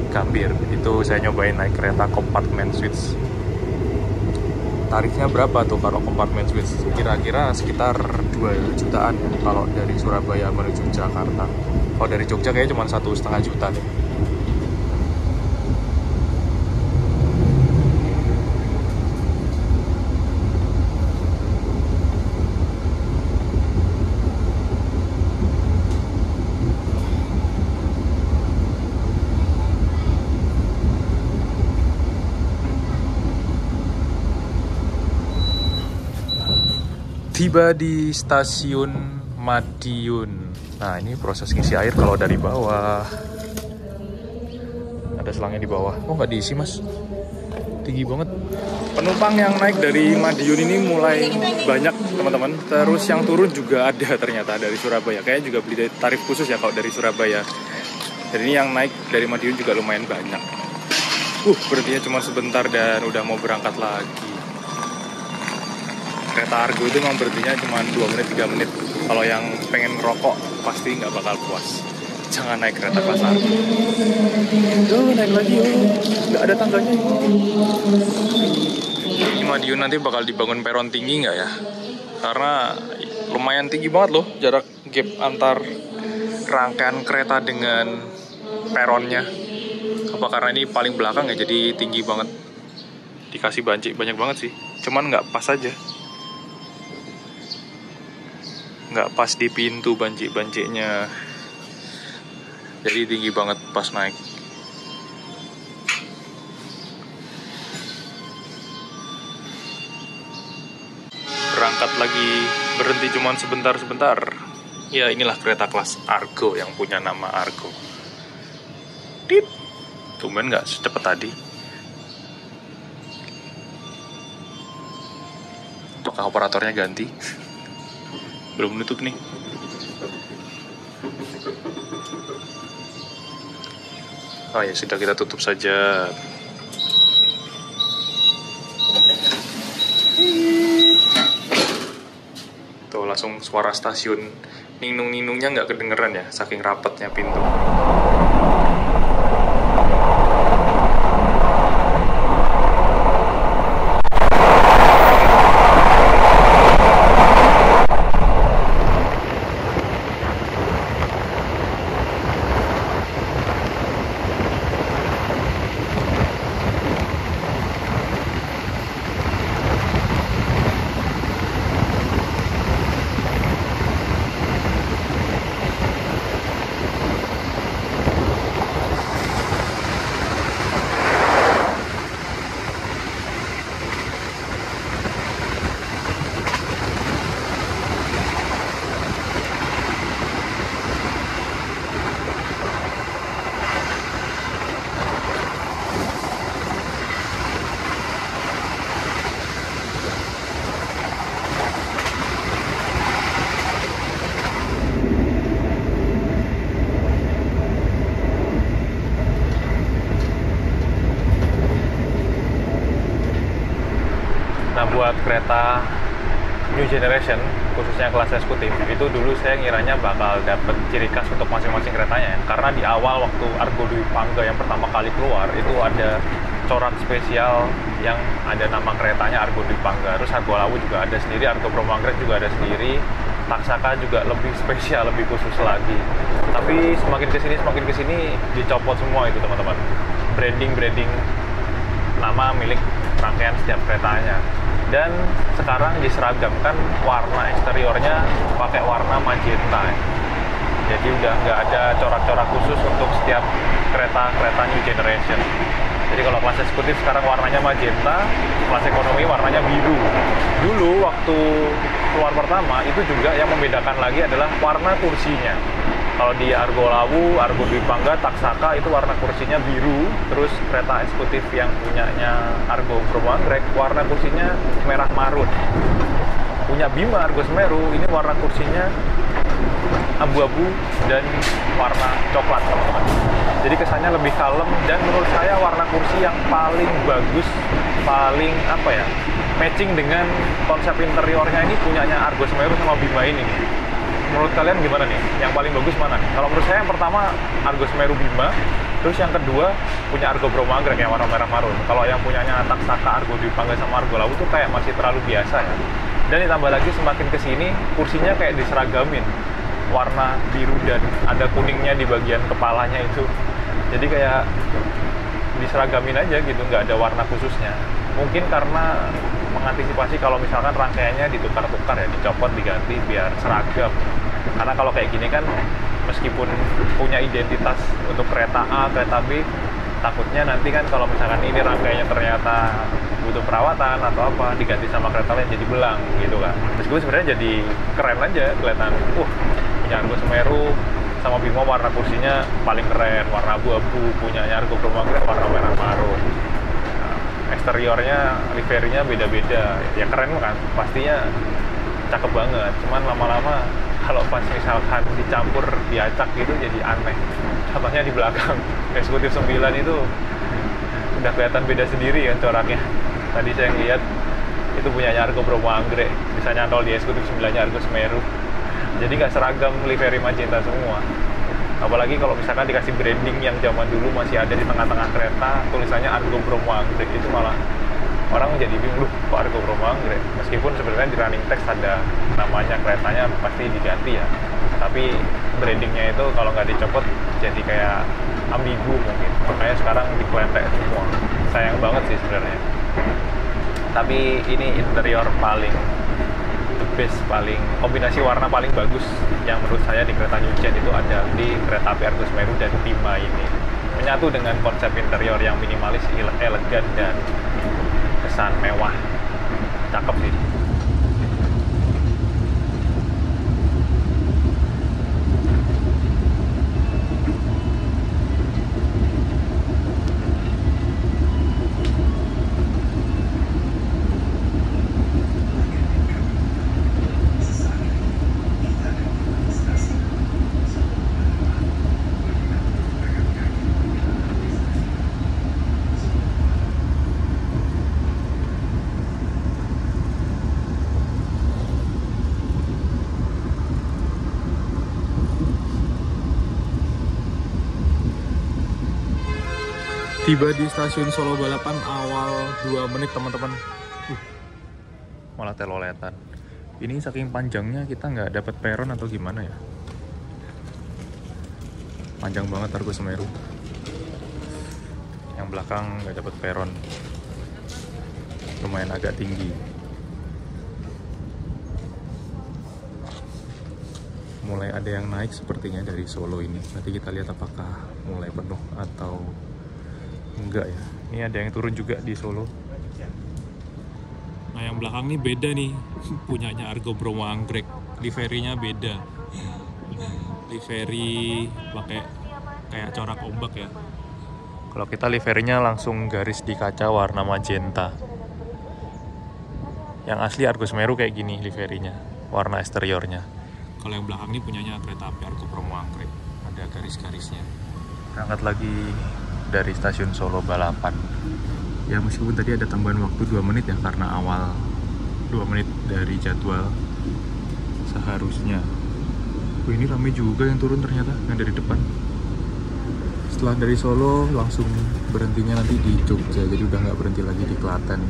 Gambir. Itu saya nyobain naik kereta compartment suites. Tarifnya berapa tuh kalau compartment suites? Kira-kira sekitar 2 jutaan ya, kalau dari Surabaya menuju Jakarta. Kalau dari Jogja kayaknya cuma 1,5 juta deh. Tiba di stasiun Madiun. Nah, ini proses ngisi air kalau dari bawah. Ada selangnya di bawah. Oh, nggak diisi, Mas. Tinggi banget. Penumpang yang naik dari Madiun ini mulai banyak, teman-teman. Terus yang turun juga ada ternyata dari Surabaya. Kayaknya juga beli tarif khusus ya kalau dari Surabaya. Jadi ini yang naik dari Madiun juga lumayan banyak. Berhentinya cuma sebentar dan udah mau berangkat lagi. Kereta Argo itu memang berhentinya cuma 2 menit, 3 menit. Kalau yang pengen ngerokok pasti nggak bakal puas. Jangan naik kereta kelas Argo. Tuh, naik lagi nggak ada tangganya. Ini Madiun nanti bakal dibangun peron tinggi nggak ya? Karena lumayan tinggi banget loh jarak gap antar rangkaian kereta dengan peronnya. Apa karena ini paling belakang ya, jadi tinggi banget. Dikasih banci banyak banget sih, cuman nggak pas aja. Nggak pas di pintu banci-bancinya, jadi tinggi banget pas naik. Berangkat lagi, berhenti cuman sebentar-sebentar. Ya inilah kereta kelas Argo yang punya nama Argo. Tit, tumben nggak secepat tadi. Apakah operatornya ganti? Belum nutup nih. Oh ya sudah, kita tutup saja. Tuh langsung suara stasiun ninung-ninungnya nggak kedengeran ya, saking rapatnya pintu. Nah, buat kereta New Generation, khususnya kelas eksekutif, itu dulu saya ngiranya bakal dapet ciri khas untuk masing-masing keretanya. Karena di awal waktu Argo Dwi Pangga yang pertama kali keluar, itu ada corak spesial yang ada nama keretanya Argo Dwi Pangga. Terus Argo Lawu juga ada sendiri, Argo Bromo Anggrek juga ada sendiri. Taksaka juga lebih spesial, lebih khusus lagi. Tapi semakin kesini dicopot semua itu teman-teman. Branding nama milik rangkaian setiap keretanya. Dan sekarang diseragamkan warna eksteriornya pakai warna magenta. Jadi udah nggak ada corak-corak khusus untuk setiap kereta New Generation. Jadi kalau kelas eksekutif sekarang warnanya magenta, kelas ekonomi warnanya biru. Dulu waktu keluar pertama itu juga yang membedakan lagi adalah warna kursinya. Kalau di Argo Lawu, Argo Dwi Pangga, Taksaka itu warna kursinya biru. Terus kereta eksekutif yang punyanya Argo Bromo Anggrek warna kursinya merah marun. Punya Bima Argo Semeru ini warna kursinya abu-abu dan warna coklat teman-teman. Jadi kesannya lebih kalem dan menurut saya warna kursi yang paling bagus, paling matching dengan konsep interiornya ini punyanya Argo Semeru sama Bima ini. Menurut kalian gimana nih? Yang paling bagus mana nih? Kalau menurut saya yang pertama Argo Semeru Bima, terus yang kedua punya Argo Bromo Anggrek yang warna merah marun. Kalau yang punyanya Taksaka, Argo Dwi Pangga sama Argo Lawu tuh kayak masih terlalu biasa ya. Dan ditambah lagi semakin kesini kursinya kayak diseragamin warna biru dan ada kuningnya di bagian kepalanya itu. Jadi kayak diseragamin aja gitu, nggak ada warna khususnya. Mungkin karena mengantisipasi kalau misalkan rangkaiannya ditukar-tukar ya, dicopot, diganti biar seragam. Karena kalau kayak gini kan meskipun punya identitas untuk kereta A, kereta B, takutnya nanti kan kalau misalkan ini rangkaiannya ternyata butuh perawatan atau apa, diganti sama kereta lain jadi belang gitu kan. Meskipun sebenarnya jadi keren aja, kelihatan punya Argo Semeru sama Bima warna kursinya paling keren, warna abu-abu, punya Argo Bromo Anggrek warna merah marun. Eksteriornya, liverynya beda-beda, ya keren kan, pastinya cakep banget. Cuman lama-lama kalau pas misalkan dicampur, diacak gitu jadi aneh. Contohnya di belakang eksekutif 9 itu udah kelihatan beda sendiri kan coraknya. Tadi saya lihat itu punyanya Argo Bromo Anggrek, bisa nyantol di eksekutif 9-nya Argo Semeru. Jadi nggak seragam livery magenta semua. Apalagi kalau misalkan dikasih branding yang zaman dulu masih ada di tengah-tengah kereta, tulisannya Argo Bromo Anggrek, itu malah orang jadi bingung, kok Argo Bromo Anggrek? Meskipun sebenarnya di running text ada namanya keretanya pasti diganti ya. Tapi brandingnya itu kalau nggak dicopot jadi kayak ambigu mungkin. Makanya sekarang dikletek semua. Sayang banget sih sebenarnya. Tapi ini interior paling base, paling kombinasi warna paling bagus yang menurut saya di kereta New Gen itu ada di kereta api Argo Semeru dan Bima ini. Menyatu dengan konsep interior yang minimalis, elegan dan kesan mewah. Cakep sih. Tiba di stasiun Solo Balapan awal 2 menit teman-teman. Malah teloletan. Ini saking panjangnya kita nggak dapat peron atau gimana ya? Panjang banget Argo Semeru. Yang belakang nggak dapat peron. Lumayan agak tinggi. Mulai ada yang naik sepertinya dari Solo ini. Nanti kita lihat apakah mulai penuh atau enggak ya. Ini ada yang turun juga di Solo. Nah yang belakang nih beda nih, punyanya Argo Bromo Anggrek. Liverynya beda. Livery pakai kayak corak ombak ya. Kalau kita liverynya langsung garis di kaca warna magenta. Yang asli Argo Semeru kayak gini liverynya, warna eksteriornya. Kalau yang belakang nih punyanya kereta api Argo Bromo Anggrek, ada garis-garisnya. Berangkat lagi dari stasiun Solo Balapan. Ya meskipun tadi ada tambahan waktu 2 menit ya, karena awal 2 menit dari jadwal seharusnya. Ini ramai juga yang turun ternyata, yang dari depan. Setelah dari Solo langsung berhentinya nanti di Jogja, jadi udah nggak berhenti lagi di Klaten.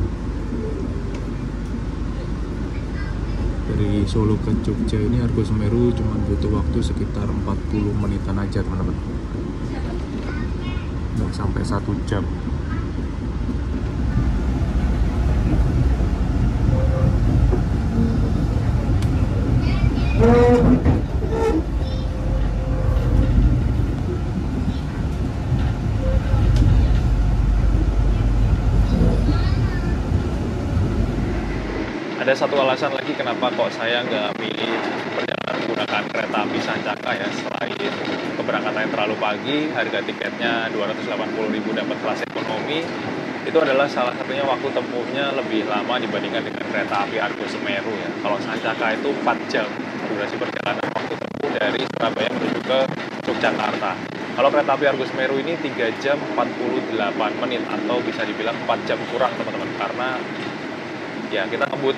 Dari Solo ke Jogja ini Argo Semeru cuma butuh waktu sekitar 40 menitan aja teman-teman, nggak sampai 1 jam. Ada satu alasan lagi kenapa kok saya nggak milih perjalanan menggunakan kereta api Sancaka ya, selain keberangkatannya terlalu pagi, harga tiketnya 280.000 dapat kelas ekonomi, itu adalah salah satunya waktu tempuhnya lebih lama dibandingkan dengan kereta api Argo Semeru ya. Kalau Sancaka itu 4 jam durasi perjalanan waktu tempuh dari Surabaya menuju ke Yogyakarta. Kalau kereta api Argo Semeru ini 3 jam 48 menit atau bisa dibilang 4 jam kurang teman-teman, karena ya kita ngebut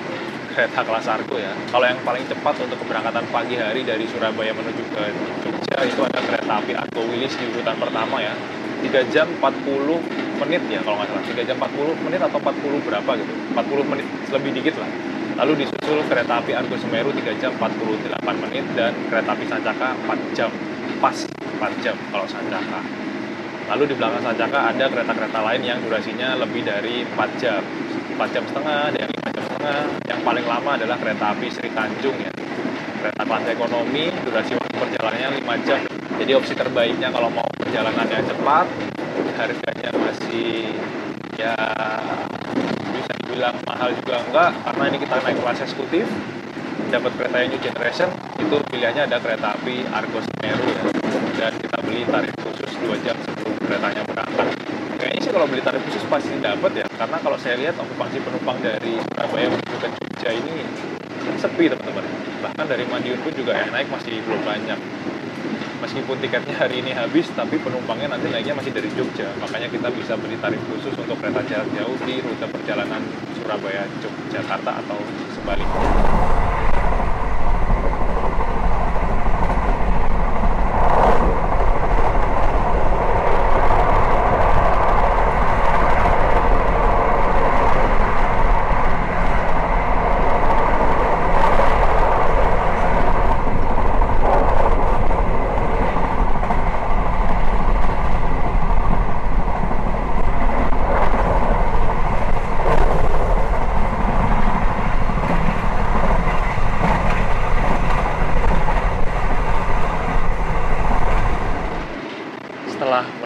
kereta kelas Argo ya. Kalau yang paling cepat untuk keberangkatan pagi hari dari Surabaya menuju ke Jogja itu ada kereta api Argo Wilis di urutan pertama ya, 3 jam 40 menit ya kalau nggak salah, 3 jam 40 menit atau 40 berapa gitu, 40 menit lebih dikit lah. Lalu disusul kereta api Argo Semeru 3 jam 48 menit dan kereta api Sancaka 4 jam, pas 4 jam kalau Sancaka. Lalu di belakang Sancaka ada kereta-kereta lain yang durasinya lebih dari 4 jam, 4 jam setengah, ada yang 5 jam setengah. Yang paling lama adalah kereta api Sri Tanjung ya, kereta kelas ekonomi, durasi waktu perjalanannya 5 jam. Jadi opsi terbaiknya kalau mau perjalanan yang cepat, harganya masih ya bisa dibilang mahal juga enggak, karena ini kita naik kelas eksekutif, dapat kereta yang new generation, itu pilihannya ada kereta api Argo Semeru ya, dan kita beli tarif khusus 2 jam sebelum keretanya berangkat. Kayaknya sih kalau beli tarif khusus pasti dapat ya, karena kalau saya lihat okupansi penumpang dari Surabaya menuju ke Jogja ini sepi teman-teman. Bahkan dari Madiun pun juga yang naik masih belum banyak. Meskipun tiketnya hari ini habis, tapi penumpangnya nanti naiknya masih dari Jogja. Makanya kita bisa beli tarif khusus untuk kereta jarak jauh di rute perjalanan Surabaya-Yogyakarta atau sebaliknya.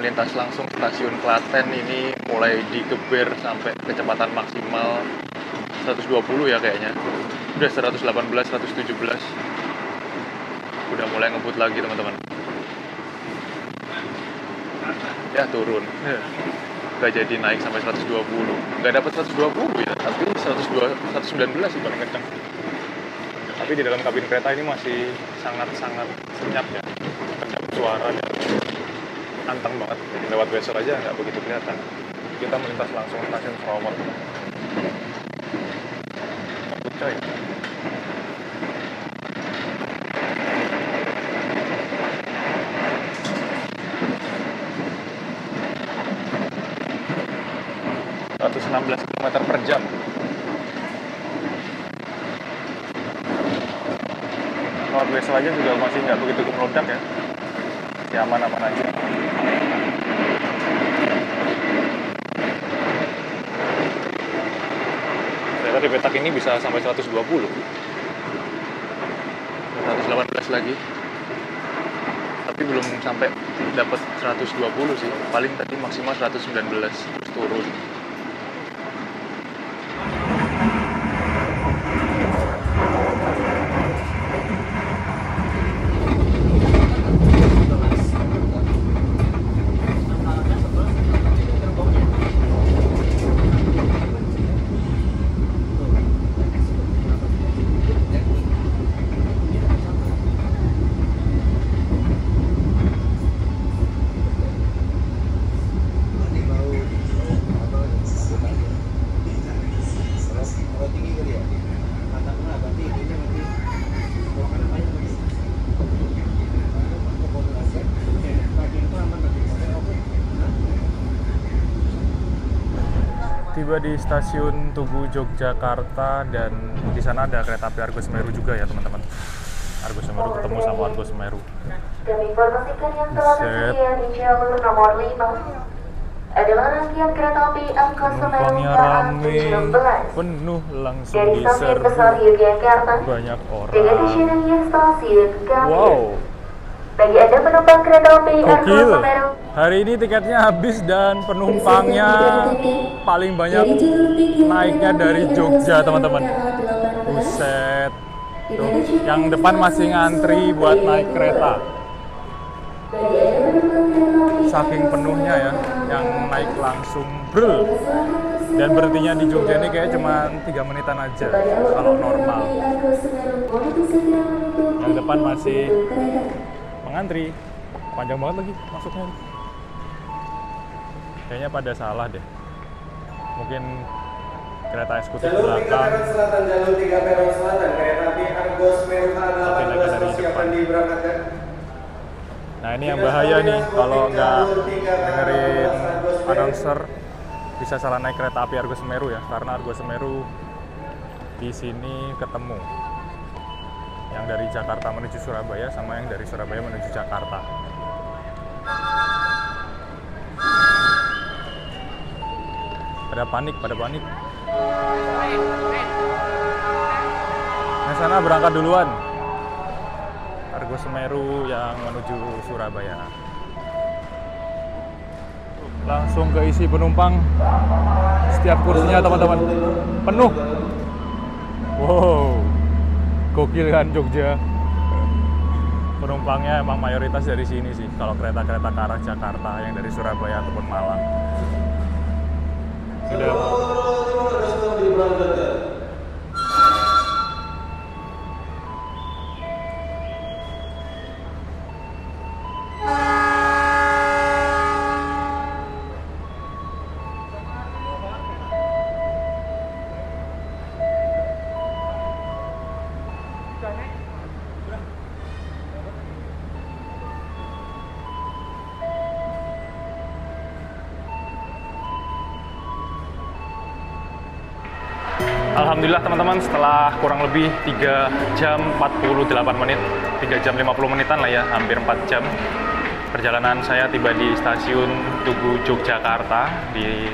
Melintas langsung stasiun Klaten ini mulai digeber sampai kecepatan maksimal 120 ya kayaknya. Udah 118, 117. Udah mulai ngebut lagi teman-teman. Ya turun. Gak jadi naik sampai 120. Gak dapat 120 ya, tapi 119 sih paling kencang. Tapi di dalam kabin kereta ini masih sangat-sangat senyap ya. Kedap suara dan anteng banget, jadi lewat wesel aja nggak begitu kelihatan. Kita melintas langsung stasiun Sarawak. Ngebut coy. km per jam. Lewat wesel aja juga masih nggak begitu gemelodak ya. Ya aman-aman aja. Ternyata di petak ini bisa sampai 120. 118 lagi. Tapi belum sampai dapat 120 sih. Paling tadi maksimal 119 terus turun. tiba di stasiun Tugu Yogyakarta dan di sana ada kereta api Argo Semeru juga ya teman-teman. Argo Semeru ketemu sama Argo Semeru. Kami informasikan yang telah tersedia di jalur nomor 5 adalah rangkaian kereta api Argo Semeru Penumpangnya rame, penuh langsung dari stasiun besar diserbu Yogyakarta banyak orang. dengan stationnya stasiun Gambir. Wow, Bagi Anda penumpang kereta api Argo gokil. Semeru, Hari ini tiketnya habis dan penumpangnya paling banyak naiknya dari Jogja teman-teman. Buset. Tuh, yang depan masih ngantri buat naik kereta. Saking penuhnya ya, yang naik langsung brul. Dan berhentinya di Jogja ini kayak cuma 3 menitan aja kalau normal. Yang depan masih mengantri. Panjang banget lagi masuknya. Kayaknya pada salah deh. Mungkin kereta eksekutif belakang. Selatan jalur 3 peron selatan kereta api Argo Semeru Tapi naiknya dari depan. diberangkatkan. Nah ini yang bahaya nih kalau nggak dengerin announcer bisa salah naik kereta api Argo Semeru ya, karena Argo Semeru di sini ketemu yang dari Jakarta menuju Surabaya sama yang dari Surabaya menuju Jakarta. Pada panik. Yang sana berangkat duluan. Argo Semeru yang menuju Surabaya. Langsung keisi penumpang. Setiap kursinya teman-teman penuh. Wow, gokil kan Jogja. Penumpangnya emang mayoritas dari sini sih. Kalau kereta-kereta ke arah Jakarta yang dari Surabaya ataupun Malang. Sudah. Alhamdulillah teman-teman, setelah kurang lebih 3 jam 48 menit, 3 jam 50 menitan lah ya, hampir 4 jam perjalanan saya tiba di stasiun Tugu Yogyakarta. Di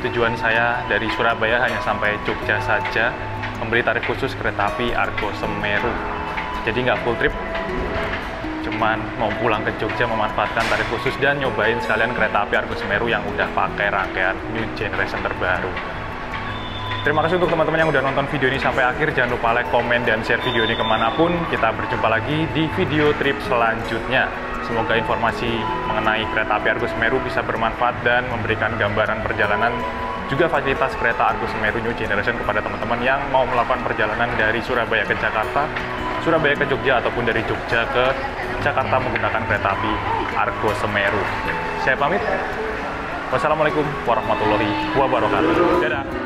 tujuan saya dari Surabaya hanya sampai Jogja saja, membeli tarif khusus kereta api Argo Semeru. Jadi nggak full trip, cuman mau pulang ke Jogja memanfaatkan tarif khusus dan nyobain sekalian kereta api Argo Semeru yang udah pakai rangkaian New Generation terbaru. Terima kasih untuk teman-teman yang udah nonton video ini sampai akhir. Jangan lupa like, komen, dan share video ini kemanapun. Kita berjumpa lagi di video trip selanjutnya. Semoga informasi mengenai kereta api Argo Semeru bisa bermanfaat dan memberikan gambaran perjalanan juga fasilitas kereta Argo Semeru New Generation kepada teman-teman yang mau melakukan perjalanan dari Surabaya ke Jakarta, Surabaya ke Jogja, ataupun dari Jogja ke Jakarta menggunakan kereta api Argo Semeru. Saya pamit. Wassalamualaikum warahmatullahi wabarakatuh. Dadah.